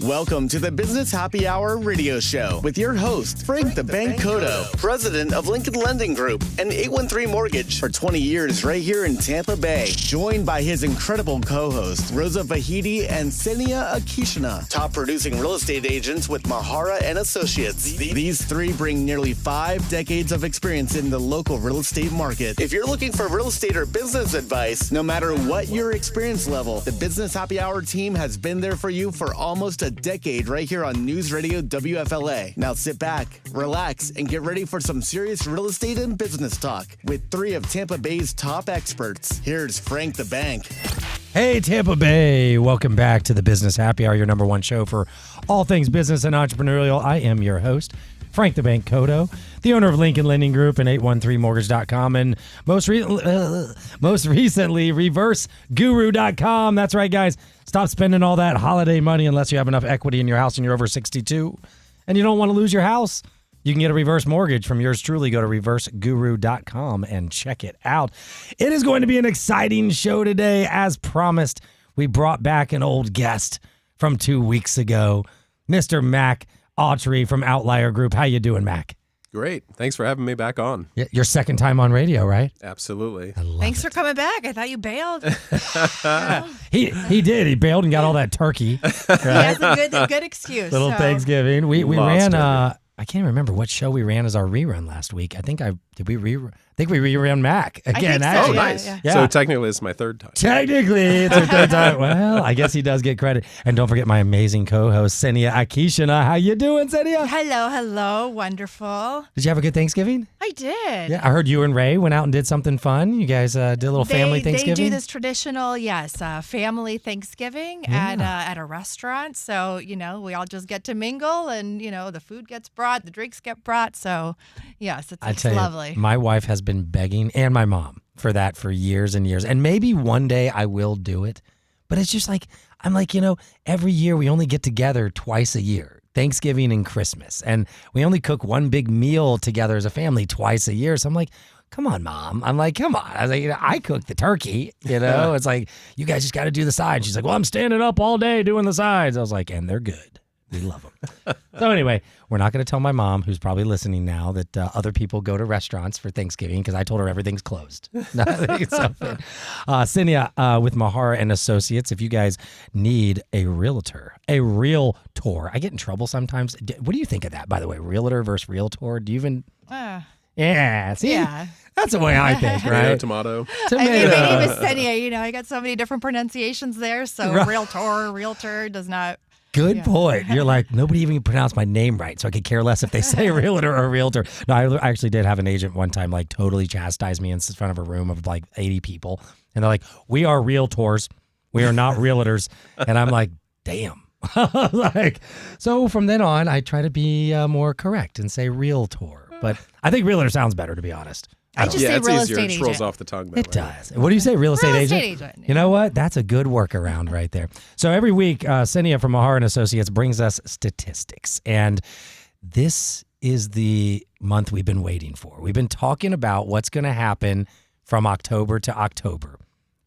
Welcome to the Business Happy Hour radio show with your host, Frank the Bank Cotto, president of Lincoln Lending Group and 813 Mortgage for 20 years right here in Tampa Bay. Joined by his incredible co-hosts, Rosa Vahidi and Ksenia Akishina, top producing real estate agents with Mahara and Associates. These three bring nearly 5 decades of experience in the local real estate market. If you're looking for real estate or business advice, no matter what your experience level, the Business Happy Hour team has been there for you for almost a decade right here on News Radio WFLA. Now sit back, relax, and get ready for some serious real estate and business talk with 3 of Tampa Bay's top experts. Here's Frank the Bank. Hey, Tampa Bay. Welcome back to the Business Happy Hour, your number one show for all things business and entrepreneurial. I am your host, Frank the Bank Cotto, the owner of Lincoln Lending Group and 813mortgage.com, and most recently, reverseguru.com. That's right, guys. Stop spending all that holiday money unless you have enough equity in your house and you're over 62 and you don't want to lose your house. You can get a reverse mortgage from yours truly. Go to reverseguru.com and check it out. It is going to be an exciting show today. As promised, we brought back an old guest from 2 weeks ago, Mr. Mac Autry from Outlier Group. How you doing, Mac? Great. Thanks for having me back on. Your second time on radio, right? Absolutely. Thanks for coming back. I thought you bailed. He did. He bailed and got all that turkey. Right? He has a good excuse. Little Thanksgiving. We ran. I can't remember what show we ran as our rerun last week. I think we reran Mac again. So, nice. Yeah. So technically, it's my third time. Technically, it's our third time. Well, I guess he does get credit. And don't forget my amazing co-host, Ksenia Akishina. How you doing, Ksenia? Hello. Wonderful. Did you have a good Thanksgiving? I did. Yeah, I heard you and Ray went out and did something fun. You guys did a little family Thanksgiving? They do this traditional, family Thanksgiving at a restaurant. So, we all just get to mingle and, the food gets brought, the drinks get brought. So, yes, it's lovely. My wife has been begging, and my mom, for that for years and years. And maybe one day I will do it. But it's just I'm every year we only get together twice a year, Thanksgiving and Christmas. And we only cook one big meal together as a family twice a year. So I'm like, come on, Mom. I'm like, come on. I was like, I cook the turkey, It's like, you guys just got to do the sides. She's like, well, I'm standing up all day doing the sides. I was like, and they're good. We love them. So anyway, we're not going to tell my mom, who's probably listening now, that other people go to restaurants for Thanksgiving because I told her everything's closed. Ksenia with Mahara and Associates. If you guys need a realtor. I get in trouble sometimes. What do you think of that, by the way? Realtor versus realtor? Do you even... Yeah, see? Yeah. That's the way I think, right? Tomato. My name is Ksenia. I got so many different pronunciations there. So realtor does not... Good point. You're like, nobody even pronounced my name right, so I could care less if they say realtor or realtor. No, I actually did have an agent one time totally chastise me in front of a room of 80 people. And they're like, we are realtors. We are not realtors. And I'm like, damn. So from then on, I try to be more correct and say realtor. But I think realtor sounds better, to be honest. I just say it's real easier. estate It rolls agent. off the tongue. It does. What do you say? Real estate agent? You know what? That's a good workaround right there. So every week, Ksenia from Mahara and Associates brings us statistics. And this is the month we've been waiting for. We've been talking about what's going to happen from October to October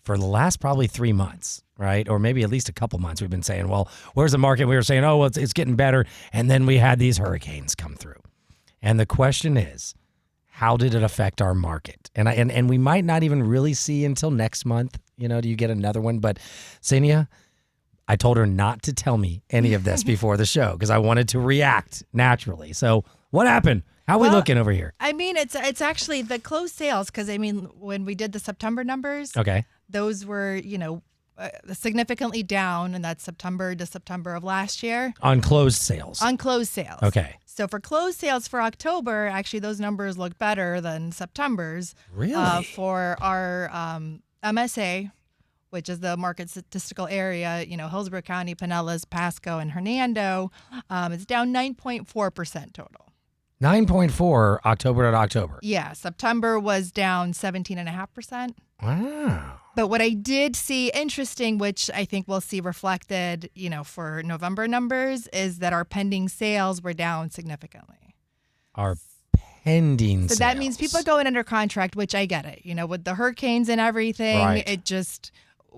for the last probably 3 months, right? Or maybe at least a couple months. We've been saying, well, where's the market? We were saying, oh, well, it's getting better. And then we had these hurricanes come through. And the question is, how did it affect our market? And we might not even really see until next month, do you get another one? But Ksenia, I told her not to tell me any of this before the show because I wanted to react naturally. So what happened? How are we looking over here? It's actually the closed sales because, when we did the September numbers, those were, significantly down, and that's September to September of last year. On closed sales. Okay. So for closed sales for October, actually those numbers look better than September's. Really? For our MSA, which is the market statistical area, Hillsborough County, Pinellas, Pasco, and Hernando, it's down 9.4% total. 9.4 October to October. Yeah, September was down 17.5%. Wow. But what I did see interesting, which I think we'll see reflected, for November numbers, is that our pending sales were down significantly. Our pending sales. So that means people are going under contract, which I get it. With the hurricanes and everything, Right. it just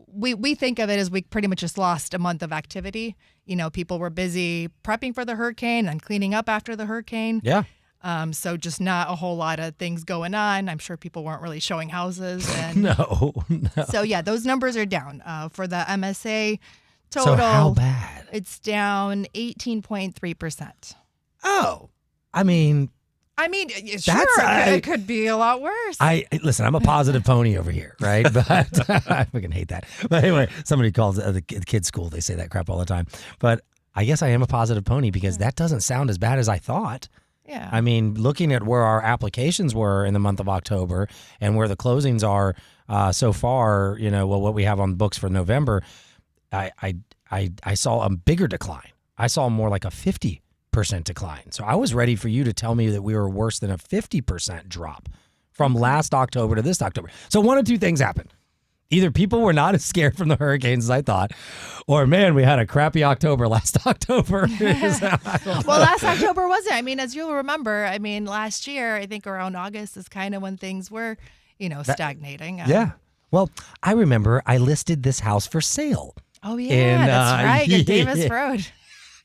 we think of it as we pretty much just lost a month of activity. People were busy prepping for the hurricane and cleaning up after the hurricane. Yeah. So just not a whole lot of things going on. I'm sure people weren't really showing houses. And No. So yeah, those numbers are down for the MSA total. So how bad? It's down 18.3%. Oh, I mean, sure, it could be a lot worse. Listen, I'm a positive pony over here, right? But I fucking hate that. But anyway, somebody calls the kids' school. They say that crap all the time. But I guess I am a positive pony because that doesn't sound as bad as I thought. Yeah. I mean, looking at where our applications were in the month of October and where the closings are so far, what we have on the books for November, I saw a bigger decline. I saw more like a 50% decline. So I was ready for you to tell me that we were worse than a 50% drop from last October to this October. So one of two things happened. Either people were not as scared from the hurricanes as I thought, or man, we had a crappy October last October. Well, last October wasn't. As you'll remember, last year, I think around August is kind of when things were, stagnating. Yeah. Well, I remember I listed this house for sale. Oh, yeah, that's right. At Davis Road.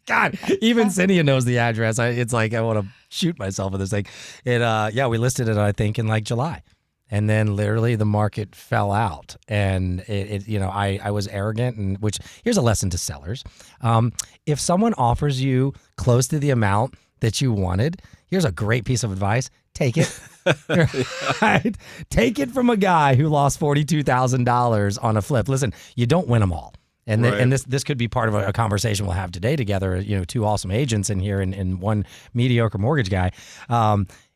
God, even Ksenia knows the address. It's like I want to shoot myself with this thing. We listed it, I think, in like July. And then literally the market fell out. And I was arrogant, and which here's a lesson to sellers. If someone offers you close to the amount that you wanted, here's a great piece of advice. Take it. Right? Take it from a guy who lost $42,000 on a flip. Listen, you don't win them all. And Right. and this could be part of a conversation we'll have today together. Two awesome agents in here and one mediocre mortgage guy.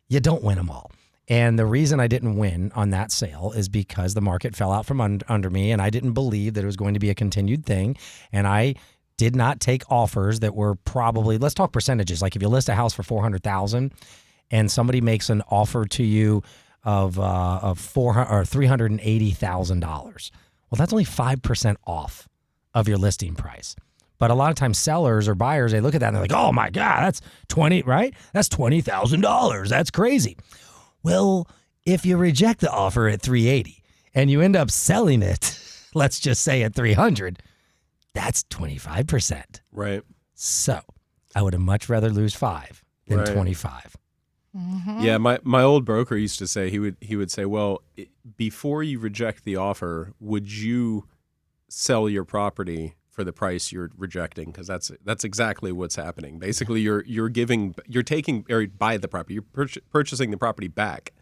You don't win them all. And the reason I didn't win on that sale is because the market fell out from under me, and I didn't believe that it was going to be a continued thing. And I did not take offers that were probably, let's talk percentages. Like if you list a house for $400,000 and somebody makes an offer to you of $380,000, well, that's only 5% off of your listing price. But a lot of times sellers or buyers, they look at that and they're like, oh my God, that's That's $20,000. That's crazy. Well, if you reject the offer at $380 and you end up selling it, let's just say at $300, that's 25%. Right. So I would have much rather lose 5 than Right. 25. Mm-hmm. Yeah, my old broker used to say, he would say, well, before you reject the offer, would you sell your property for the price you're rejecting? Because that's exactly what's happening. Basically, you're taking or buy the property, you're purchasing the property back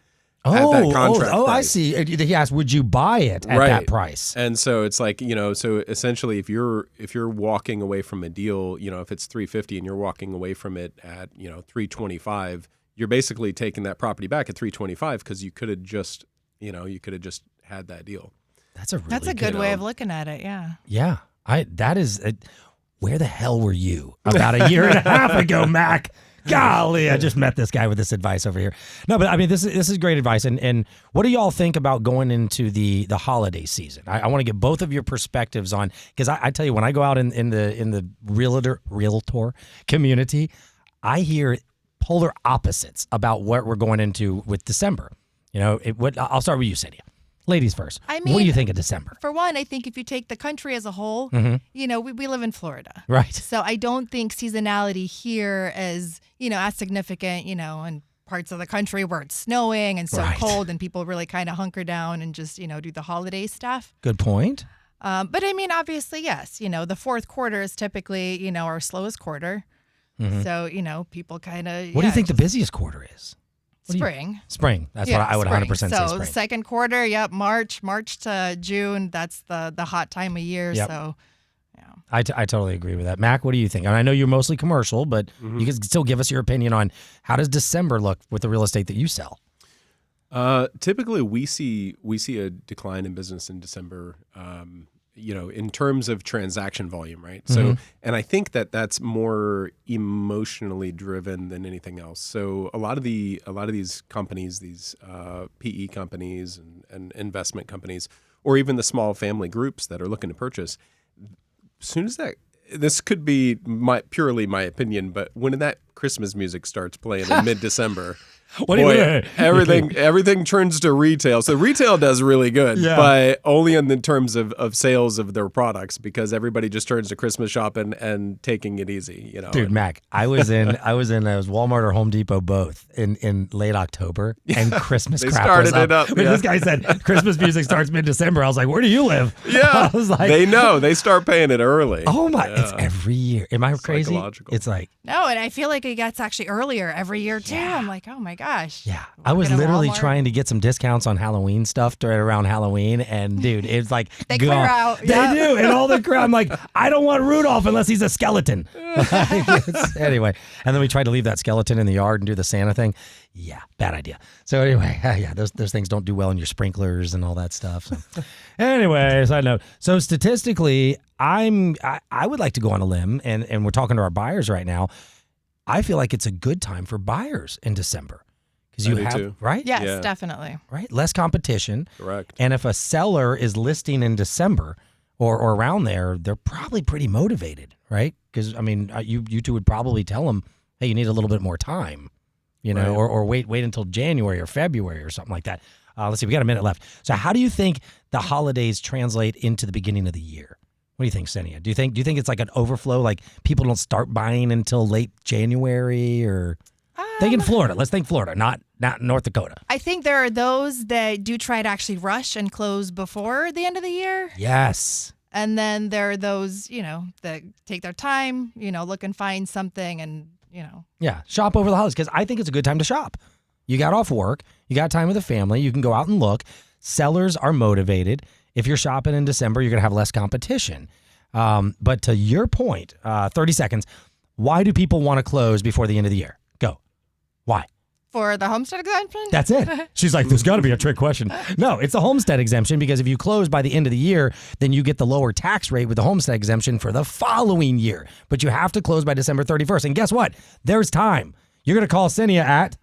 at that contract I price. see. He asked, would you buy it at that price? And so it's like, so essentially if you're walking away from a deal, if it's $350 and you're walking away from it at, $325, you're basically taking that property back at $325 because you could have just had that deal. That's a good way of looking at it. Yeah. Yeah. Where the hell were you about a year and a half ago, Mac? Golly, I just met this guy with this advice over here. No, but this is great advice. And what do y'all think about going into the holiday season? I want to get both of your perspectives on, because I tell you, when I go out in the realtor community, I hear polar opposites about what we're going into with December. I'll start with you, Ksenia. Ladies first. What do you think of December? For one, I think if you take the country as a whole, we live in Florida. Right. So I don't think seasonality here is, as significant, in parts of the country where it's snowing and so cold and people really kind of hunker down and just, do the holiday stuff. Good point. But obviously, yes, the fourth quarter is typically, our slowest quarter. Mm-hmm. So, people kind of. What do you think the busiest quarter is? Spring. Spring. That's what I would 100% say spring. So second quarter, March to June, that's the hot time of year. Yep. So, yeah. I totally agree with that. Mac, what do you think? And I know you're mostly commercial, but you can still give us your opinion on how does December look with the real estate that you sell? Typically, we see a decline in business in December. In terms of transaction volume, right? So, and I think that's more emotionally driven than anything else. So, a lot of these companies, these PE companies and investment companies, or even the small family groups that are looking to purchase, as soon as this could be purely my opinion, but when that Christmas music starts playing in mid-December, What do you everything turns to retail. So retail does really good, but only in the terms of sales of their products, because everybody just turns to Christmas shopping and taking it easy. Dude, Mac, I was Walmart or Home Depot both in late October, and Christmas crap started was up. it up. When this guy said Christmas music starts mid-December, I was like, where do you live? Yeah, I was like, they know. They start paying it early. Oh my! It's every year. Am I crazy? It's like no, and I feel like it gets actually earlier every year too. I'm like, oh my gosh. Yeah, I was literally trying to get some discounts on Halloween stuff right around Halloween, and dude, it's like they clear out. They do, and all the crowd. I'm like, I don't want Rudolph unless he's a skeleton. Anyway, and then we tried to leave that skeleton in the yard and do the Santa thing. Yeah, bad idea. So anyway, those things don't do well in your sprinklers and all that stuff. So. Anyway, side note. So statistically, I would like to go on a limb, and we're talking to our buyers right now. I feel like it's a good time for buyers in December because you have too. Right. Yes, definitely. Right, less competition. Correct. And if a seller is listing in December or around there, they're probably pretty motivated, right? Because I mean, you two would probably tell them, hey, you need a little bit more time. Or wait until January or February or something like that. Let's see, we got a minute left. So how do you think the holidays translate into the beginning of the year? What do you think, Ksenia? Do you think it's like an overflow, like people don't start buying until late January, or think in Florida? Let's think Florida, not North Dakota. I think there are those that do try to actually rush and close before the end of the year. Yes. And then there are those, that take their time, look and find something and Yeah, shop over the holidays, because I think it's a good time to shop. You got off work, you got time with the family, you can go out and look. Sellers are motivated. If you're shopping in December, you're going to have less competition. But to your point, 30 seconds, why do people want to close before the end of the year? Go. Why? For the homestead exemption? That's it. She's like, there's got to be a trick question. No, it's a homestead exemption, because if you close by the end of the year, then you get the lower tax rate with the homestead exemption for the following year. But you have to close by December 31st. And guess what? There's time. You're going to call Ksenia at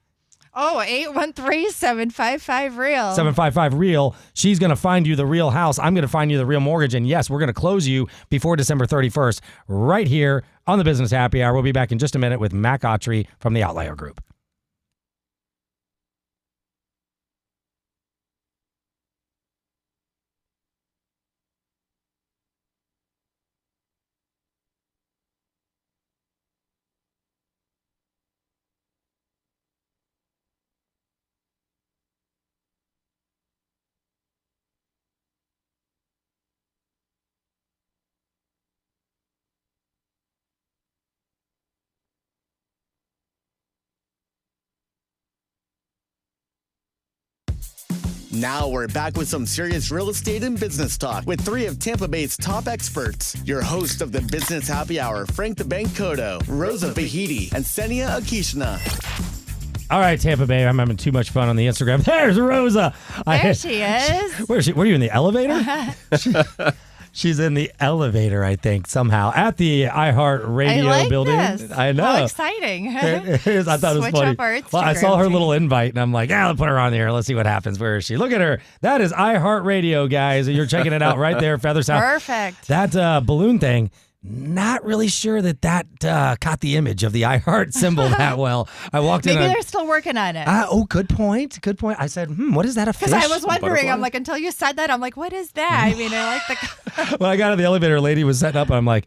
813-755-REAL. 755-REAL. She's going to find you the real house. I'm going to find you the real mortgage. And yes, we're going to close you before December 31st right here on the Business Happy Hour. We'll be back in just a minute with Mac Autry from the Outlier Group. Now we're back with some serious real estate and business talk with three of Tampa Bay's top experts. Your host of the Business Happy Hour, Frank the Bank Cotto, Rosa Vahidi, and Ksenia Akishina. All right, Tampa Bay, I'm having too much fun on the Instagram. There's Rosa. There she is. Where is she? Were you in the elevator? She's in the elevator, I think, somehow, at the iHeart Radio building. This. I know. How exciting. It is. I thought it was funny. Well, I saw her little invite, and I'm like, let's put her on there. Let's see what happens. Where is she? Look at her. That is iHeart Radio, guys. You're checking it out right there, Feather Sound. Perfect. That balloon thing. Not really sure that caught the image of the iHeart symbol that well. I walked in. Maybe they're still working on it. Good point. Good point. I said, what is that, a fish? Because I was wondering. I'm like, until you said that, I'm like, what is that? I mean, I like the... When I got in the elevator, a lady was setting up, and I'm like,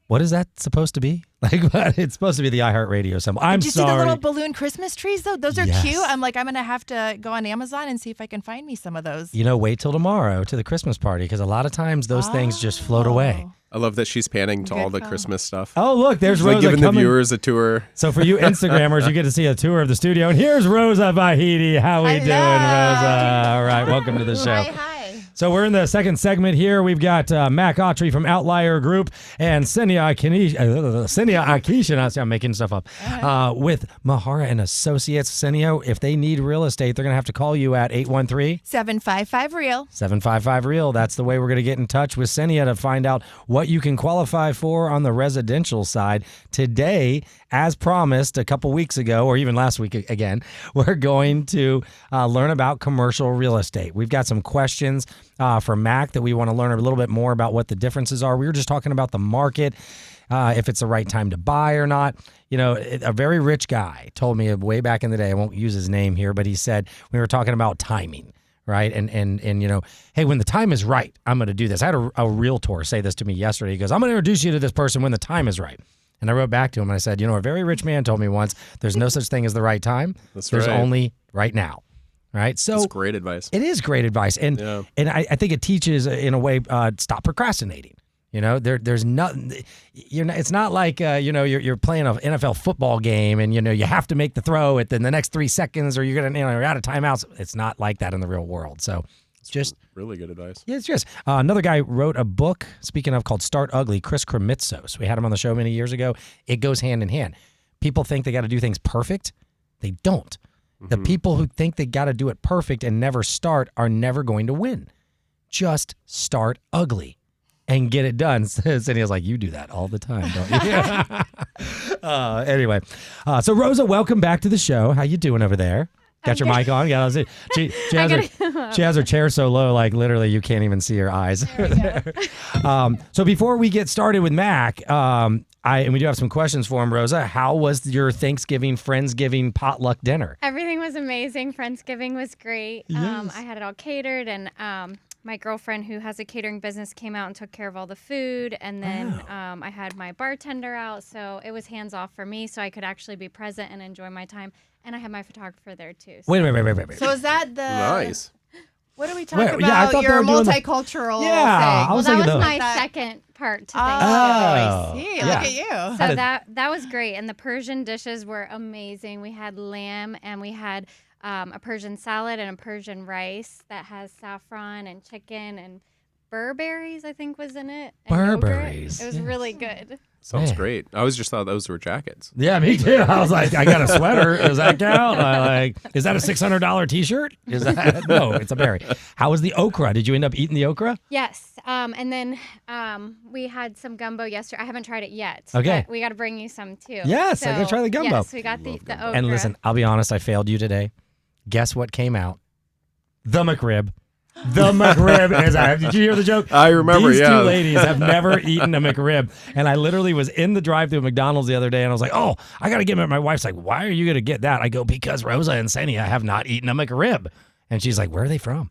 what is that supposed to be? Like, it's supposed to be the iHeart Radio symbol. I'm Did you sorry. see the little balloon Christmas trees, though? Those are Yes. cute. I'm like, I'm going to have to go on Amazon and see if I can find me some of those. Wait till tomorrow to the Christmas party, because a lot of times those things just float away. I love that she's panning to Good all the call. Christmas stuff. Oh, look, there's She's Rosa like giving the coming. viewers a tour. So for you Instagrammers, you get to see a tour of the studio. And here's Rosa Vahidi. How we doing, Rosa? All right, welcome to the show. Hi. So we're in the second segment here. We've got Mac Autry from Outlier Group and Ksenia Akishina. I'm making stuff up. With Mahara and Associates. Ksenia, if they need real estate, they're going to have to call you at 755-REAL. 755-REAL. That's the way we're going to get in touch with Ksenia to find out what you can qualify for on the residential side. Today, as promised a couple weeks ago, or even last week again, we're going to learn about commercial real estate. We've got some questions for Mac that we want to learn a little bit more about what the differences are. We were just talking about the market. if it's the right time to buy or not. You know, a very rich guy told me way back in the day, I won't use his name here, but he said, we were talking about timing, right? And you know, hey, when the time is right, I'm going to do this. I had a realtor say this to me yesterday. He goes, I'm going to introduce you to this person when the time is right. And I wrote back to him and I said, you know, a very rich man told me once, there's no such thing as the right time. There's only right now. Right. So that's great advice. It is great advice. And I think it teaches in a way, stop procrastinating. You know, there's nothing, it's not like, you know, you're playing an NFL football game and, you know, you have to make the throw within the next 3 seconds or you're going to, you know, you're out of timeouts. It's not like that in the real world. So it's just really good advice. Yeah, it's just another guy wrote a book, speaking of, called Start Ugly, Chris Krimitsos. We had him on the show many years ago. It goes hand in hand. People think they got to do things perfect. They don't. The people who think they got to do it perfect and never start are never going to win. Just start ugly and get it done. Ksenia's like, you do that all the time, don't you? Anyway, so Rosa, welcome back to the show. How you doing over there? Got your mic on? Yeah, she has her chair so low, like literally you can't even see her eyes. So before we get started with Mac, and we do have some questions for him, Rosa. How was your Thanksgiving, Friendsgiving potluck dinner? Everything was amazing. Friendsgiving was great. Yes. I had it all catered, and my girlfriend, who has a catering business, came out and took care of all the food. And then I had my bartender out, so it was hands off for me, so I could actually be present and enjoy my time. And I had my photographer there too. So. Wait. So is that the nice? What are we talking about? Yeah, I thought your they were doing multicultural thing. I was that was thinking my second part to Oh, Thanksgiving. I see. Look at you. So that was great, and the Persian dishes were amazing. We had lamb, and we had a Persian salad and a Persian rice that has saffron and chicken and burberries, I think, was in it. Burberries. It was really good. Sounds great. I always just thought those were jackets. Yeah, me too. I was like, I got a sweater. Does that count? Is that a $600 T-shirt? Is that no? It's a berry. How was the okra? Did you end up eating the okra? Yes. And then we had some gumbo yesterday. I haven't tried it yet. Okay. But we got to bring you some too. Yes, I gotta try the gumbo. Yes, we got the okra. And listen, I'll be honest, I failed you today. Guess what came out? The McRib. The McRib is out. Did you hear the joke? I remember, These yeah. two ladies have never eaten a McRib. And I literally was in the drive-thru at McDonald's the other day, and I was like, oh, I got to get it. My wife's like, why are you going to get that? I go, because Rosa and Ksenia have not eaten a McRib. And she's like, where are they from?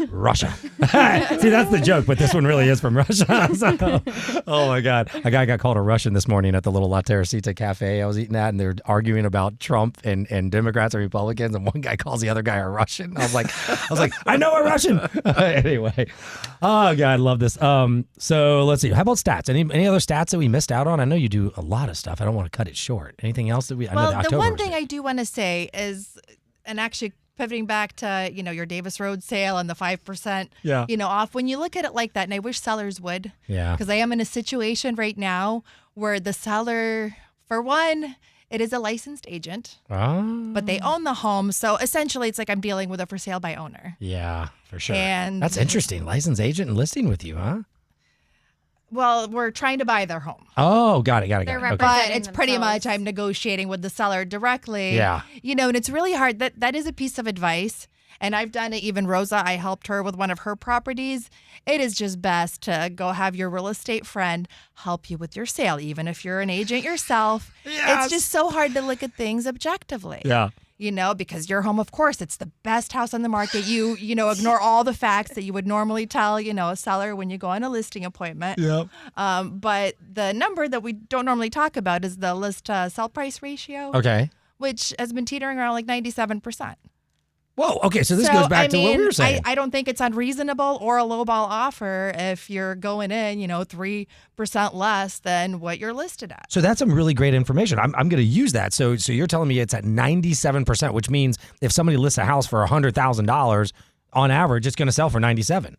Russia. See, that's the joke, but this one really is from Russia. So, oh, my God. A guy got called a Russian this morning at the little La Teresita Cafe I was eating at, and they're arguing about Trump and Democrats and Republicans, and one guy calls the other guy a Russian. I was like, I know a Russian. Anyway. Oh, God, I love this. So let's see. How about stats? Any other stats that we missed out on? I know you do a lot of stuff. I don't want to cut it short. Anything else that we... Well, the one thing I do want to say is... And actually pivoting back to, you know, your Davis Road sale and the 5%, you know, off. When you look at it like that, and I wish sellers would. Yeah. Because I am in a situation right now where the seller, for one, it is a licensed agent, but they own the home. So essentially it's like I'm dealing with a for sale by owner. Yeah, for sure. And that's interesting. Licensed agent and listing with you, huh? Well, we're trying to buy their home. Oh, got it. They're Okay. But it's pretty much I'm negotiating with the seller directly. Yeah. You know, and it's really hard. That is a piece of advice. And I've done it. Even Rosa, I helped her with one of her properties. It is just best to go have your real estate friend help you with your sale, even if you're an agent yourself. Yes. It's just so hard to look at things objectively. Yeah. You know, because your home, of course, it's the best house on the market. You know, ignore all the facts that you would normally tell, you know, a seller when you go on a listing appointment. Yep. But the number that we don't normally talk about is the list sell price ratio. Okay. Which has been teetering around like 97%. Whoa. Okay. So this goes back to what we were saying. I don't think it's unreasonable or a lowball offer if you're going in, you know, 3% less than what you're listed at. So that's some really great information. I'm going to use that. So you're telling me it's at 97%, which means if somebody lists a house for $100,000 on average, it's going to sell for 97.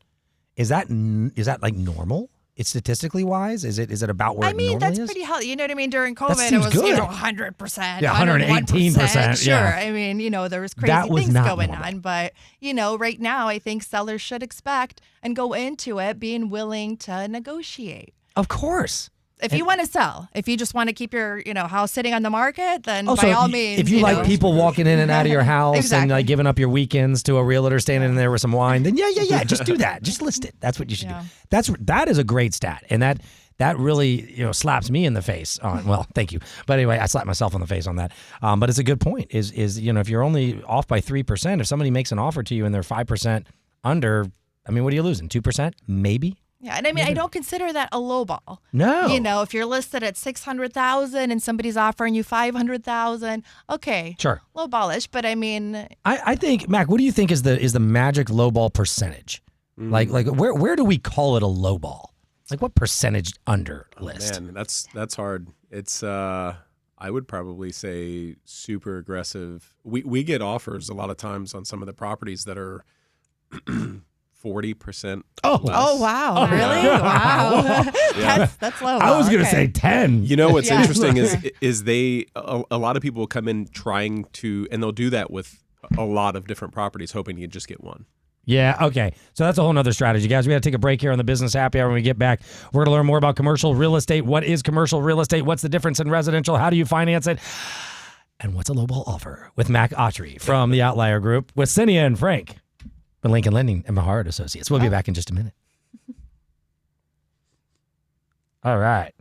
Is that like normal? It's statistically wise? Is it about where it normally is? That's pretty healthy. You know what I mean? During COVID, it was good. You know, 100%. Yeah, 118%. Sure. Yeah. I mean, you know, there was crazy things going on. But, you know, right now, I think sellers should expect and go into it being willing to negotiate. Of course. If you want to sell, if you just want to keep your, you know, house sitting on the market, then Also, by all means. if you like people walking in and out of your house Exactly. and like giving up your weekends to a realtor standing in there with some wine, then yeah, just do that. Just list it. That's what you should do. That is a great stat, and that really, slaps me in the face on, well, thank you. But anyway, I slapped myself on the face on that. But it's a good point is, if you're only off by 3%, if somebody makes an offer to you and they're 5% under, what are you losing? 2%? Maybe? Yeah, and I don't consider that a low ball. No. If you're listed at 600,000 and somebody's offering you 500,000, okay, Sure, low ballish. But I think, Mac, what do you think is the magic low ball percentage? Like where do we call it a low ball? Like what percentage under list? Man, that's hard. It's I would probably say super aggressive. We get offers a lot of times on some of the properties that are 40%. Oh, less. Oh, wow. Really? Wow. That's low. I was going to Okay. say 10. You know what's interesting is a lot of people will come in trying to, and they'll do that with a lot of different properties, hoping you just get one. Yeah, okay. So that's a whole nother strategy. Guys, we got to take a break here on the Business Happy Hour. When we get back, we're going to learn more about commercial real estate. What is commercial real estate? What's the difference in residential? How do you finance it? And what's a lowball offer? With Mac Autry from the Outlier Group, with Ksenia and Frank from Lincoln Lending and Mahart Associates. We'll be back in just a minute. All right.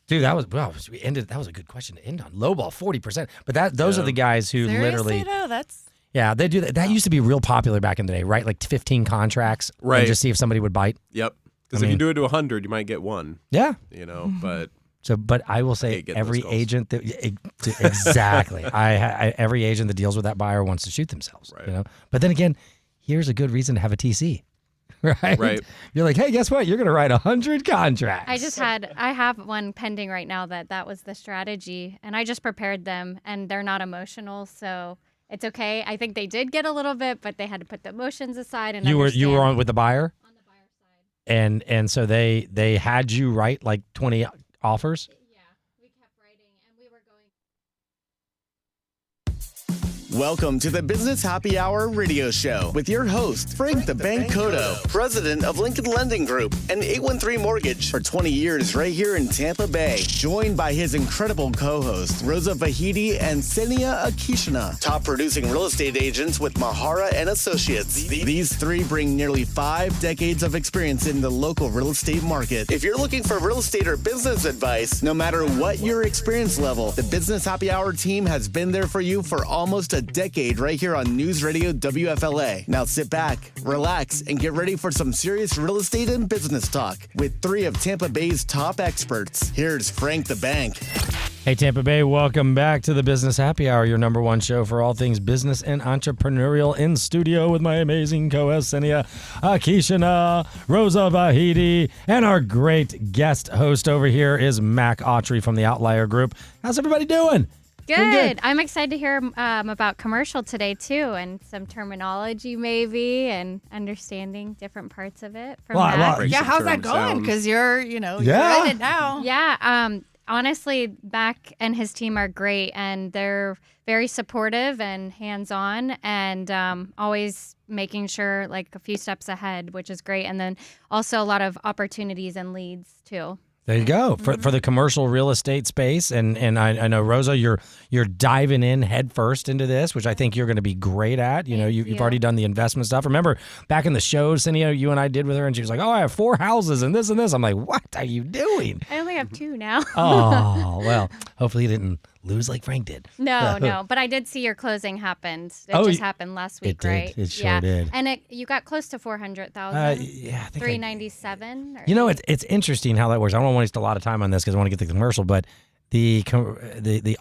Dude, that was a good question to end on. Lowball, 40%. But those are the guys who Seriously, literally... though? That's... Yeah, they do that. That used to be real popular back in the day, right? Like 15 contracts, Right. And just see if somebody would bite. Yep. Because if you do it to 100, you might get one. Yeah. But So, but I will say, get every those calls. agent that exactly, every agent that deals with that buyer wants to shoot themselves. Right. But then again, here's a good reason to have a TC, right? Right. You're like, hey, guess what? You're going to write 100 contracts. I have one pending right now that was the strategy, and I just prepared them, and they're not emotional, so it's okay. I think they did get a little bit, but they had to put the emotions aside and you were on with the buyer, on the buyer side. and so they had you write like 20 offers. Yeah, we kept writing, and we were going. Welcome to the Business Happy Hour radio show with your host, Frank the Bank Cotto, president of Lincoln Lending Group and 813 Mortgage for 20 years right here in Tampa Bay. Joined by his incredible co-hosts, Rosa Vahidi and Ksenia Akishina, top producing real estate agents with Mahara and Associates. These three bring nearly 5 decades of experience in the local real estate market. If you're looking for real estate or business advice, no matter what your experience level, the Business Happy Hour team has been there for you for almost a decade right here on News Radio WFLA. Now sit back, relax, and get ready for some serious real estate and business talk with 3 of Tampa Bay's top experts. Here's Frank the Bank. Hey, Tampa Bay, welcome back to the Business Happy Hour, your number one show for all things business and entrepreneurial. In studio with my amazing co-host, Ksenia Akishina, Rosa Vahidi, and our great guest host over here is Mac Autry from the Outlier Group. How's everybody doing? Good. I'm excited to hear about commercial today, too, and some terminology maybe and understanding different parts of it from Matt. Break Yeah, some how's that terms going? down. Because you're in it now. Yeah. Honestly, Mac and his team are great, and they're very supportive and hands-on, and always making sure like a few steps ahead, which is great. And then also a lot of opportunities and leads, too. There you go for the commercial real estate space, and I know Rosa, you're diving in head first into this, which I think you're going to be great at. You've already done the investment stuff. Remember back in the shows, Ksenia, you and I did with her, and she was like, "Oh, I have 4 houses and this and this." I'm like, "What are you doing?" I only have 2 now. Oh well, hopefully you didn't lose like Frank did. No. But I did see your closing happened. It just happened last week, it did. right? It sure did. And you got close to 400,000. Yeah, I think 397. It's interesting how that works. I don't want to waste a lot of time on this because I want to get to the commercial, but the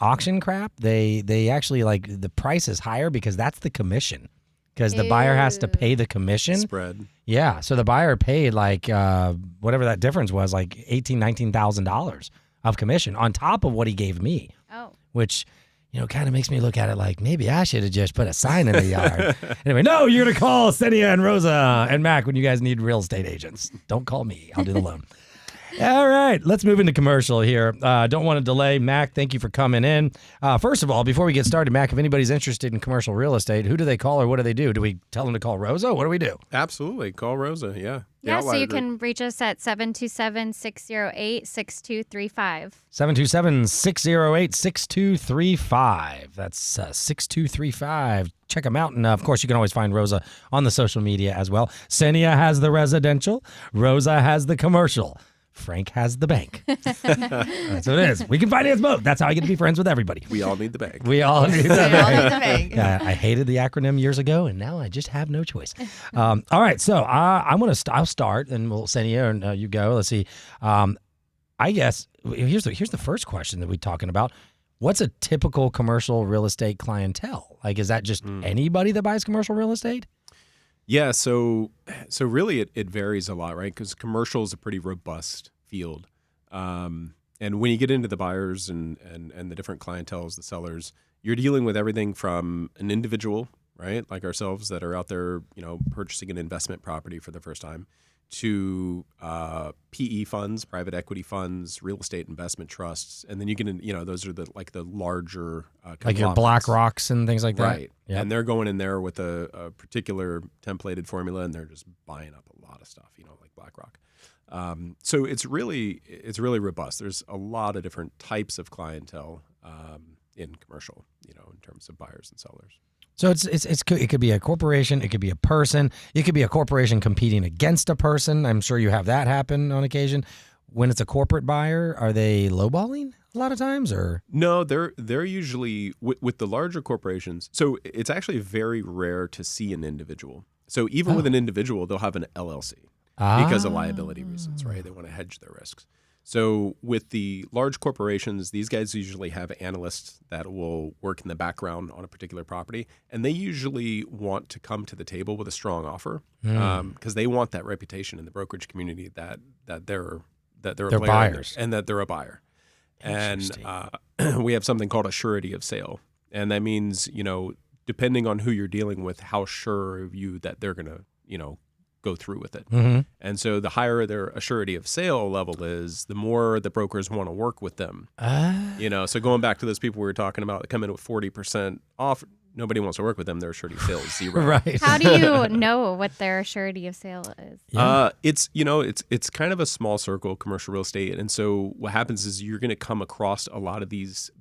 auction crap, they actually like the price is higher because that's the commission. Because the buyer has to pay the commission. Spread. Yeah, so the buyer paid like whatever that difference was, like $18,000-$19,000 of commission on top of what he gave me. Oh. Which, kind of makes me look at it like maybe I should have just put a sign in the yard. Anyway, no, you're going to call Ksenia and Rosa and Mac when you guys need real estate agents. Don't call me. I'll do the loan. All right, let's move into commercial here. Don't want to delay. Mac, thank you for coming in. First of all, before we get started, Mac, if anybody's interested in commercial real estate, who do they call or what do they do? Do we tell them to call Rosa? What do we do? Absolutely. Call Rosa. Yeah. The Yeah, so Outlier you Group. can reach us at 727-608-6235. 727-608-6235. That's 6235. Check them out. And, of course, you can always find Rosa on the social media as well. Ksenia has the residential. Rosa has the commercial. Frank has the bank. That's what it is. We can finance both. That's how I get to be friends with everybody. We all need the bank. We all need the We all bank. need the bank. Yeah, I hated the acronym years ago, and now I just have no choice. All right, so I'll start, and we'll send you, and you go. Let's see. I guess here's the first question that we're talking about. What's a typical commercial real estate clientele? Like, is that just anybody that buys commercial real estate? Yeah, so really it varies a lot, right? Because commercial is a pretty robust field. And when you get into the buyers and the different clienteles, the sellers, you're dealing with everything from an individual, right, like ourselves that are out there, purchasing an investment property for the first time, to PE funds, private equity funds, real estate investment trusts, and then you get in, those are the larger like your Black Rocks and things like that, right? Yep. And they're going in there with a particular templated formula, and they're just buying up a lot of stuff, like BlackRock. So it's really robust. There's a lot of different types of clientele in commercial, in terms of buyers and sellers. So it could be a corporation, it could be a person, it could be a corporation competing against a person. I'm sure you have that happen on occasion. When it's a corporate buyer, are they lowballing a lot of times, or no? They're usually with the larger corporations. So it's actually very rare to see an individual. So even with an individual, they'll have an LLC because of liability reasons, right? They want to hedge their risks. So with the large corporations, these guys usually have analysts that will work in the background on a particular property, and they usually want to come to the table with a strong offer because they want that reputation in the brokerage community that they're a player buyers and that they're a buyer. And we have something called a surety of sale, and that means depending on who you're dealing with, how sure of you that they're gonna go through with it. Mm-hmm. And so the higher their surety of sale level is, the more the brokers want to work with them. So going back to those people we were talking about that come in with 40% off, nobody wants to work with them. Their surety of sale is zero. Right. How do you know what their surety of sale is? It's kind of a small circle of commercial real estate. And so what happens is you're going to come across a lot of these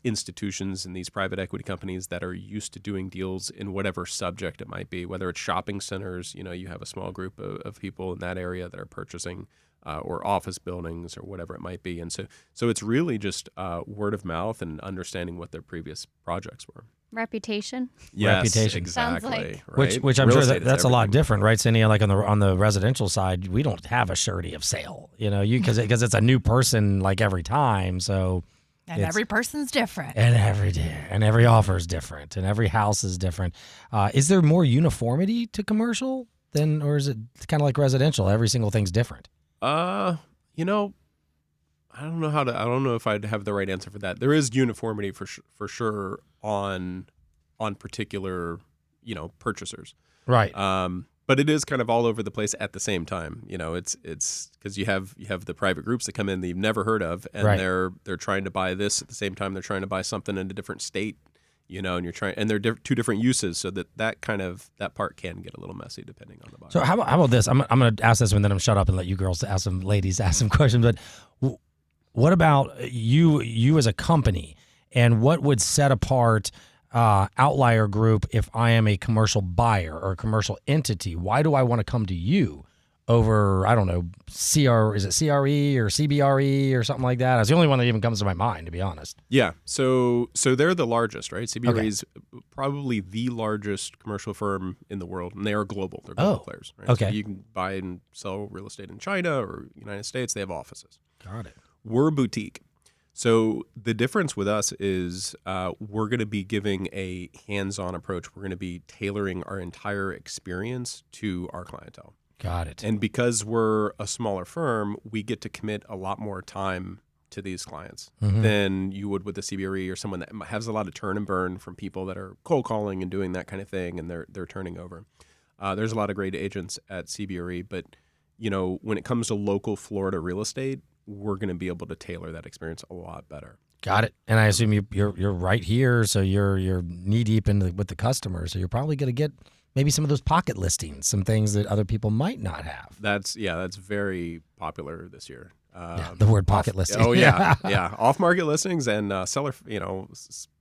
institutions and these private equity companies that are used to doing deals in whatever subject it might be, whether it's shopping centers, you have a small group of people in that area that are purchasing or office buildings or whatever it might be. And so it's really just word of mouth and understanding what their previous projects were. Reputation. Yes, Reputation. exactly. Sounds like. Right? Which I'm Real sure estate is that's a lot everything. different, right, Ksenia? Like on the residential side, we don't have a surety of sale, because it's a new person like every time. So And every person's different. and every offer is different, and every house is different. Is there more uniformity to commercial or is it kind of like residential? Every single thing's different. I don't know if I'd have the right answer for that. There is uniformity for sure on particular, purchasers. Right. But it is kind of all over the place at the same time. It's because you have the private groups that come in that you've never heard of, and Right. they're trying to buy this at the same time they're trying to buy something in a different state, and you're trying, and they're two different uses, so that part can get a little messy depending on the buyer. So how about this? I'm going to ask this one, then I'm shut up and let you girls ladies ask some questions. But what about you as a company, and what would set apart Outlier Group if I am a commercial buyer or a commercial entity? Why do I want to come to you over, I don't know, is it CRE or CBRE or something like that? It's the only one that even comes to my mind, to be honest. Yeah, so they're the largest, right? CBRE Okay. is probably the largest commercial firm in the world, and they are global. They're global players, right? Okay. So you can buy and sell real estate in China or United States. They have offices. Got it. We're boutique. So the difference with us is we're going to be giving a hands-on approach. We're going to be tailoring our entire experience to our clientele. Got it. And because we're a smaller firm, we get to commit a lot more time to these clients than you would with a CBRE or someone that has a lot of turn and burn from people that are cold calling and doing that kind of thing, and they're turning over. There's a lot of great agents at CBRE, but when it comes to local Florida real estate, we're going to be able to tailor that experience a lot better. Got it. And I assume you're right here, so you're knee deep with the customer, so you're probably going to get maybe some of those pocket listings, some things that other people might not have. That's very popular this year. The word pocket listing. Oh yeah, yeah. Off-market listings and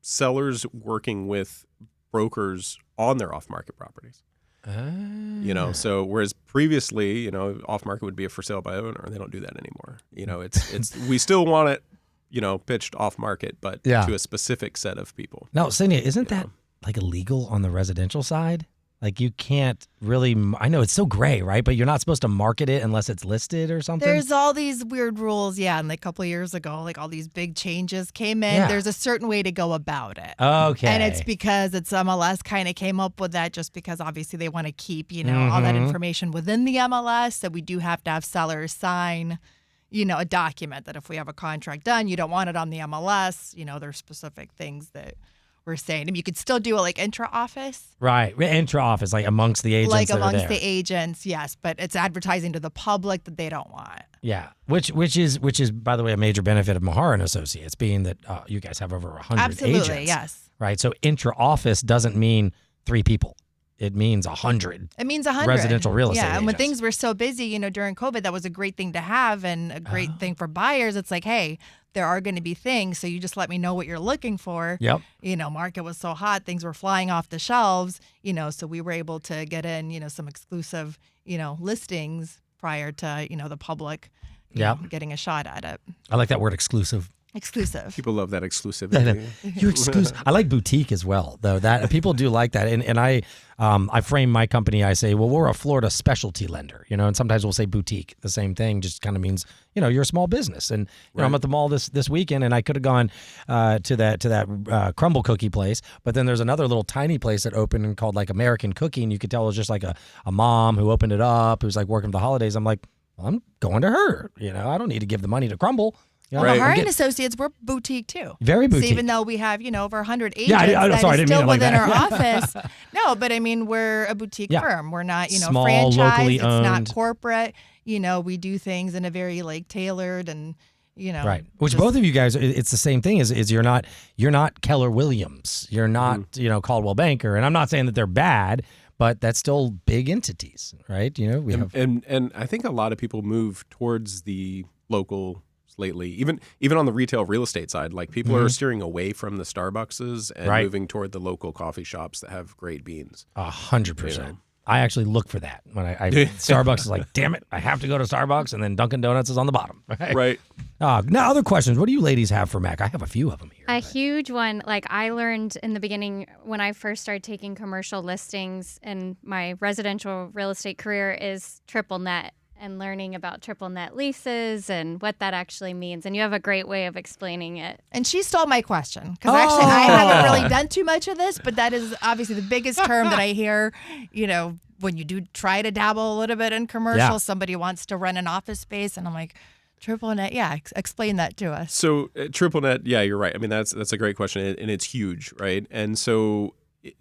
sellers working with brokers on their off-market properties. So whereas previously, off market would be a for sale by owner. They don't do that anymore. It's we still want it, pitched off market, but to a specific set of people. Now, Ksenia, isn't that like illegal on the residential side? Like you can't really, I know it's so gray, right? But you're not supposed to market it unless it's listed or something? There's all these weird rules, and like a couple of years ago, like all these big changes came in. Yeah. There's a certain way to go about it. Okay. And it's because MLS kind of came up with that just because obviously they want to keep, all that information within the MLS. So we do have to have sellers sign, a document that if we have a contract done, you don't want it on the MLS. There's specific things that we're saying. I mean, you could still do it like intra-office. Right. Intra-office, like amongst the agents Like that amongst are there. the agents, yes. But it's advertising to the public that they don't want. Yeah. Which is, by the way, a major benefit of Mahar and Associates, being that you guys have over 100 Absolutely, agents. yes. Right. So intra-office doesn't mean 3 people. It means 100. It means 100 residential real estate. Yeah, and when agents. things were so busy, during COVID, that was a great thing to have and a great thing for buyers. It's like, hey, there are going to be things, so you just let me know what you're looking for. Yep. Market was so hot, things were flying off the shelves. So we were able to get in, some exclusive, listings prior to, the public, getting a shot at it. I like that word, exclusive. Exclusive. People love that exclusivity. You're exclusive. I like boutique as well, though. That people do like that, and I frame my company. I say, well, we're a Florida specialty lender, and sometimes we'll say boutique. The same thing, just kind of means you're a small business. And I'm at the mall this weekend, and I could have gone to that crumble cookie place, but then there's another little tiny place that opened and called like American Cookie, and you could tell it was just like a mom who opened it up, who's like working for the holidays. I'm like, well, I'm going to her. I don't need to give the money to Crumble. Mahar and Associates, we're boutique too. Very boutique. So even though we have, over 100 agents, I didn't still mean it like within that. our office. No, but I mean, we're a boutique firm. We're not, Small, franchise. locally It's owned. not corporate. We do things in a very tailored and, Right. Which both of you guys, it's the same thing. Is you're not Keller Williams. You're not Caldwell Banker. And I'm not saying that they're bad, but that's still big entities, right? We have and I think a lot of people move towards the local lately, even on the retail real estate side. Like people are steering away from the Starbuckses and moving toward the local coffee shops that have great beans. 100%. I actually look for that when I Starbucks is like, damn it, I have to go to Starbucks, and then Dunkin' Donuts is on the bottom. Right. Now, other questions. What do you ladies have for Mac? I have a few of them here. A huge one, like I learned in the beginning when I first started taking commercial listings in my residential real estate career, is triple net and learning about triple net leases and what that actually means. And you have a great way of explaining it. And she stole my question because actually I haven't really done too much of this, but that is obviously the biggest term that I hear, when you do try to dabble a little bit in commercial, somebody wants to rent an office space and I'm like, triple net, explain that to us. So triple net, you're right. I mean, that's a great question and it's huge, right? And so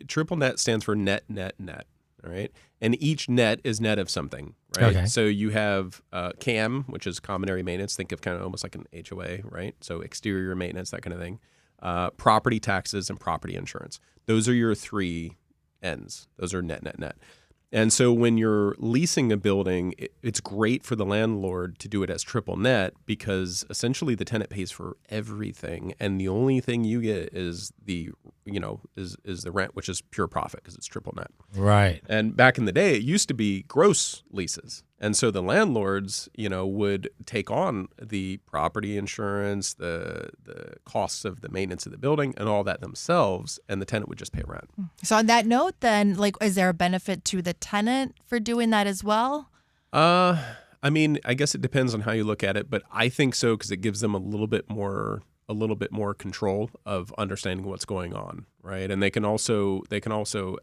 triple net stands for net, net, net. All right. And each net is net of something, right? Okay. So you have CAM, which is common area maintenance. Think of kind of almost like an HOA, right? So exterior maintenance, that kind of thing. Property taxes and property insurance. Those are your 3 ends. Those are net, net, net. And so when you're leasing a building, it's great for the landlord to do it as triple net because essentially the tenant pays for everything, and the only thing you get is the rent, which is pure profit because it's triple net. Right. And back in the day, it used to be gross leases. And so the landlords, would take on the property insurance, the costs of the maintenance of the building and all that themselves, and the tenant would just pay rent. So on that note, then, is there a benefit to the tenant for doing that as well? I mean, I guess it depends on how you look at it, but I think so because it gives them a little bit more control of understanding what's going on, right? And they can also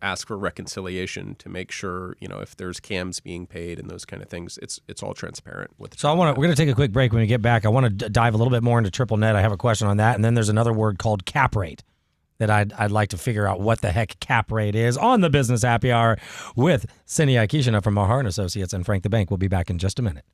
ask for reconciliation to make sure, if there's CAMs being paid and those kind of things, it's all transparent with. So we're going to take a quick break. When we get back, I want to dive a little bit more into triple net. I have a question on that, and then there's another word called cap rate that I'd like to figure out what the heck cap rate is on the Business Happy Hour with Ksenia from Mahar and Associates and Frank the Bank. We'll be back in just a minute.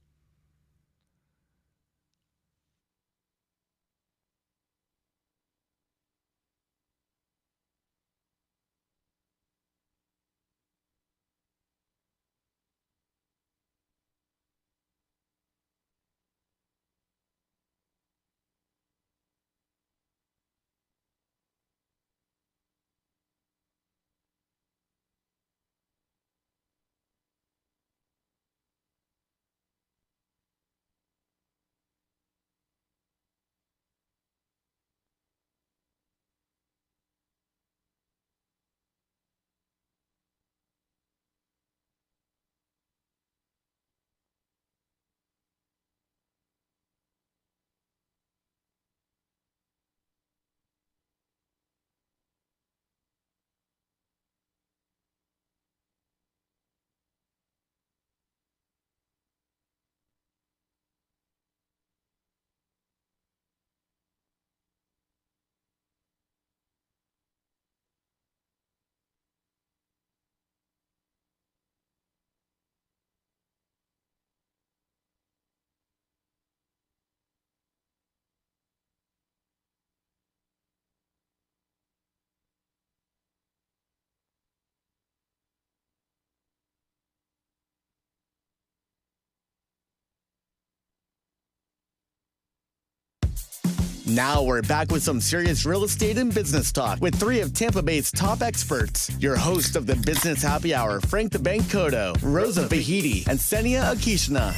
Now we're back with some serious real estate and business talk with three of Tampa Bay's top experts. Your host of the Business Happy Hour, Frank the Bank Cotto, Rosa Vahidi, and Ksenia Ksenia.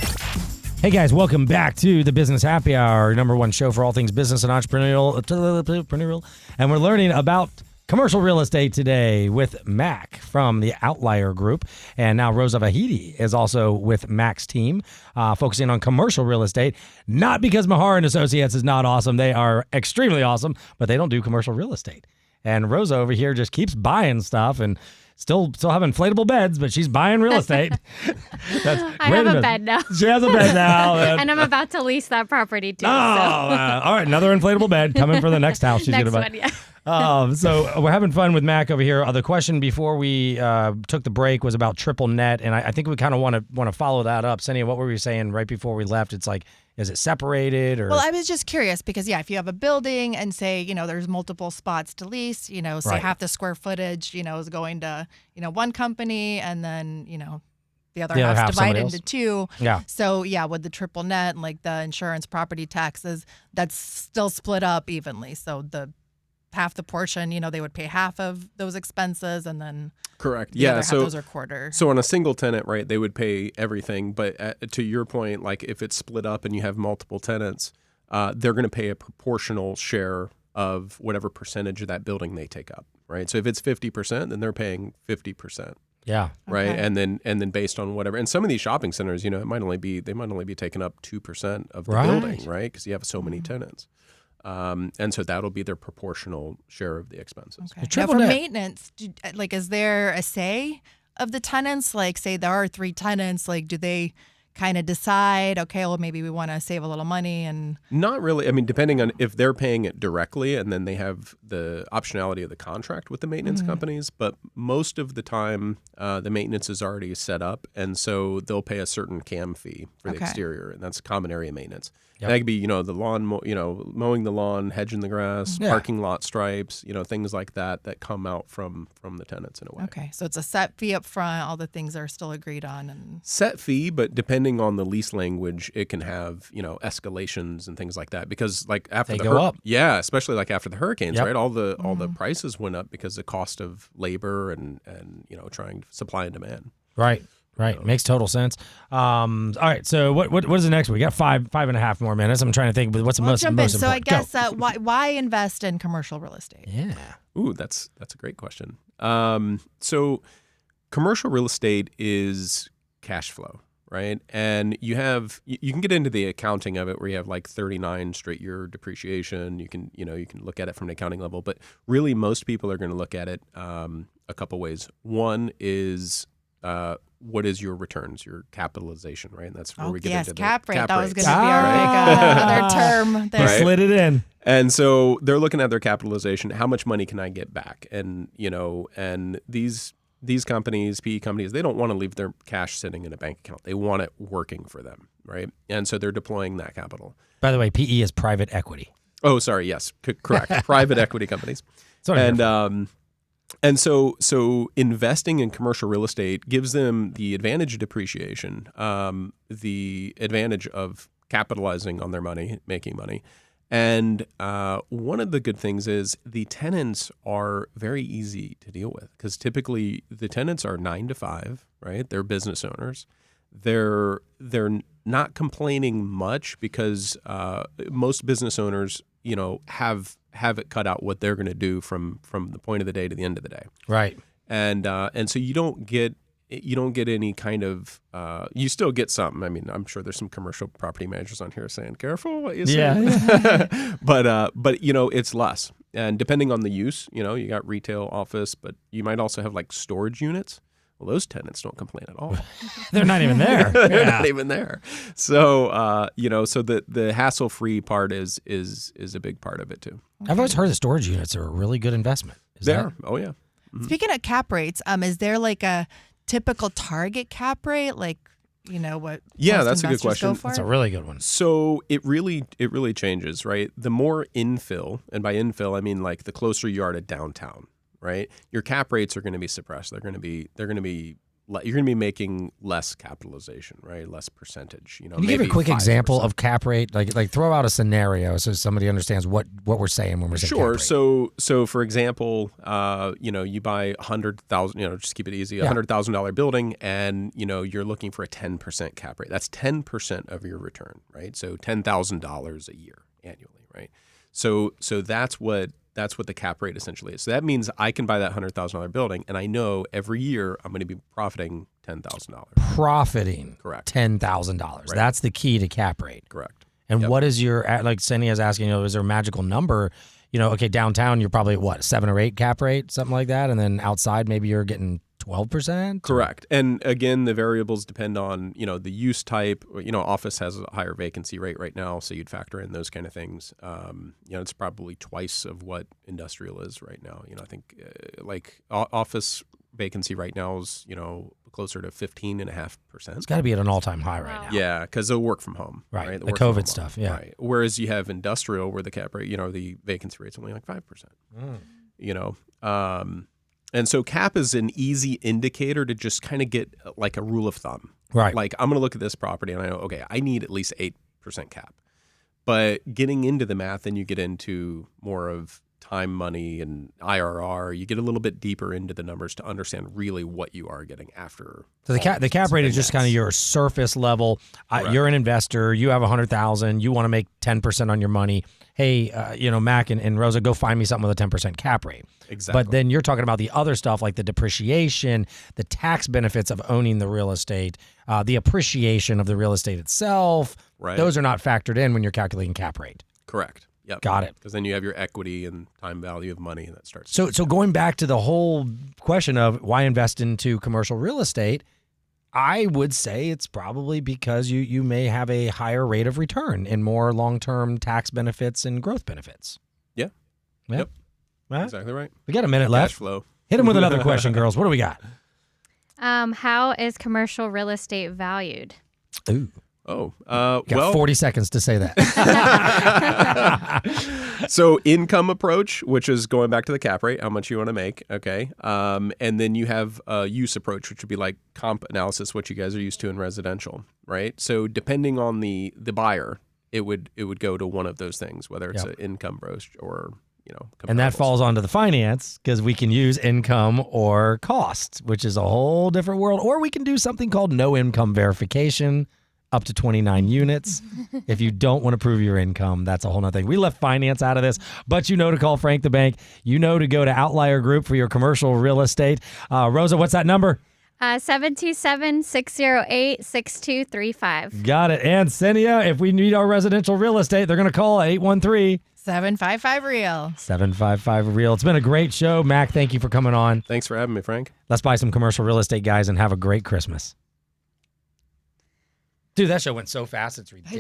Hey guys, welcome back to the Business Happy Hour, number one show for all things business and entrepreneurial. And we're learning about commercial real estate today with Mac from the Outlier Group. And now Rosa Vahidi is also with Mac's team, focusing on commercial real estate. Not because Mahar and Associates is not awesome. They are extremely awesome, but they don't do commercial real estate. And Rosa over here just keeps buying stuff and still have inflatable beds, but she's buying real estate. I have a bed now. She has a bed now. And I'm about to lease that property too. All right, another inflatable bed coming for the next house she's going to buy. Next one, yeah. So we're having fun with Mac over here. The question before we took the break was about triple net, and I think we kind of want to follow that up. Ksenia, what were we saying right before we left? It's like, is it separated or? Well, I was just curious because, if you have a building and say, there's multiple spots to lease, say Right. half the square footage, is going to, one company and then, the other The other half half's divided somebody into two. Yeah. So, with the triple net and like the insurance, property taxes, that's still split up evenly. So the half the portion, they would pay half of those expenses and then Correct. the Yeah. other half, So those are quarter. So on a single tenant, right, they would pay everything. But to your point, like if it's split up and you have multiple tenants, they're going to pay a proportional share of whatever percentage of that building they take up, right? So if it's 50%, then they're paying 50%, Yeah. right? Okay. And then based on whatever. And some of these shopping centers, they might only be taking up 2% of the Right. building, right? Because you have so many tenants. And so that'll be their proportional share of the expenses. Okay. Now triple for net- maintenance, is there a say of the tenants? Like, say there are 3 tenants, like, do they kind of decide, okay, well, maybe we want to save a little money and Not really. I mean, depending on if they're paying it directly and then they have the optionality of the contract with the maintenance companies. But most of the time, the maintenance is already set up. And so they'll pay a certain CAM fee for the Okay. exterior. And that's common area maintenance. Yep. That could be, the lawn, mowing the lawn, hedging the grass, Yeah. parking lot stripes, things like that come out from the tenants in a way. okay, so it's a set fee up front, all the things are still agreed on, and Set fee, but depending on the lease language, it can have, escalations and things like that. Because like after They the go up. yeah, especially like after the hurricanes, Yep. right? All the prices went up because the cost of labor and trying to supply and demand. Right. Makes total sense. All right. So what is the next one? We got five and a half more minutes. I'm trying to think, but what's the I'll most jump in. important? So I Go. guess why invest in commercial real estate? Yeah. Ooh, that's a great question. So commercial real estate is cash flow, right? And you can get into the accounting of it where you have like 39 straight year depreciation. You can look at it from an accounting level, but really most people are going to look at it a couple ways. One is what is your returns, your capitalization, right? And that's where we get into the cap rate. That was rates. going to be our big other term there. They slid it in. And so they're looking at their capitalization. How much money can I get back? And and these companies, PE companies, they don't want to leave their cash sitting in a bank account. They want it working for them, right? And so they're deploying that capital. By the way, PE is private equity. Oh, sorry. Yes, correct. Private equity companies. That's what I'm here for. And so investing in commercial real estate gives them the advantage of depreciation, the advantage of capitalizing on their money, making money. And one of the good things is the tenants are very easy to deal with because typically the tenants are 9 to 5, right? They're business owners. They're not complaining much because most business owners, have it cut out what they're going to do from the point of the day to the end of the day. Right. And so you don't get any kind of you still get something. I mean, I'm sure there's some commercial property managers on here saying, "Careful what you say." Yeah. but it's less. And depending on the use, you got retail, office, but you might also have like storage units. Well, those tenants don't complain at all. They're not even there. They're Yeah. not even there. So so the hassle-free part is a big part of it too. I've always heard the storage units are a really good investment. Is They that- are. Oh yeah. Speaking of cap rates, is there like a typical target cap rate? Like, what? Yeah, most that's a good investors question. go for? That's a really good one. So it really changes, right? The more infill, and by infill I mean like the closer you are to downtown, right? Your cap rates are going to be suppressed. They're going to be you're going to be making less capitalization, right? Less percentage. Can you give a maybe quick 5%. example of cap rate? Like throw out a scenario so somebody understands what we're saying when we're saying Sure. cap rate. So for example, you buy $100,000. Just keep it easy. $100,000 building, and you're looking for a 10% cap rate. That's 10% of your return, right? So $10,000 a year annually, right? So that's what the cap rate essentially is. So that means I can buy that $100,000 building, and I know every year I'm going to be profiting $10,000. Profiting, Correct. $10,000. Right. That's the key to cap rate. Correct. And what is your, like Ksenia is asking, is there a magical number? Okay, downtown you're probably at what, 7 or 8 cap rate, something like that, and then outside maybe you're getting 12%? Correct. And again, the variables depend on, the use type. Office has a higher vacancy rate right now, so you'd factor in those kind of things. It's probably twice of what industrial is right now. I think office vacancy right now is, closer to 15.5%. It's got to be at an all-time high right now. Yeah, because they'll work from home. Right. The The COVID stuff, yeah. Right. Whereas you have industrial where the cap rate, the vacancy rate's only like 5%. And so cap is an easy indicator to just kind of get like a rule of thumb. Right. Like I'm going to look at this property and I know, okay, I need at least 8% cap. But getting into the math, then you get into more of time, money, and IRR. You get a little bit deeper into the numbers to understand really what you are getting after. So the cap rate is just kind of your surface level. You're an investor. You have $100,000. You want to make 10% on your money. Hey, Mac and Rosa, go find me something with a 10% cap rate. Exactly. But then you're talking about the other stuff like the depreciation, the tax benefits of owning the real estate, the appreciation of the real estate itself. Right. Those are not factored in when you're calculating cap rate. Correct. Yep. Got it. Because then you have your equity and time value of money, and that starts. So going back to the whole question of why invest into commercial real estate, I would say it's probably because you may have a higher rate of return and more long-term tax benefits and growth benefits. Yeah. Yep. Right? Exactly right. We got a minute left. Cash flow. Hit him with another question, girls. What do we got? How is commercial real estate valued? Ooh. Oh, Got 40 seconds to say that. So income approach, which is going back to the cap rate, how much you want to make, okay? And then you have a use approach, which would be like comp analysis, what you guys are used to in residential, right? So depending on the buyer, it would go to one of those things, whether it's an income approach or and that comparables. falls onto the finance because we can use income or costs, which is a whole different world. Or we can do something called no income verification. Up to 29 units. If you don't want to prove your income, that's a whole nother thing. We left finance out of this, but to call Frank the Bank. To go to Outlier Group for your commercial real estate. Rosa, what's that number? 727-608-6235. Got it. And Ksenia, if we need our residential real estate, they're going to call 813-755-REAL. 755-REAL. It's been a great show. Mac, thank you for coming on. Thanks for having me, Frank. Let's buy some commercial real estate, guys, and have a great Christmas. Dude, that show went so fast, it's ridiculous.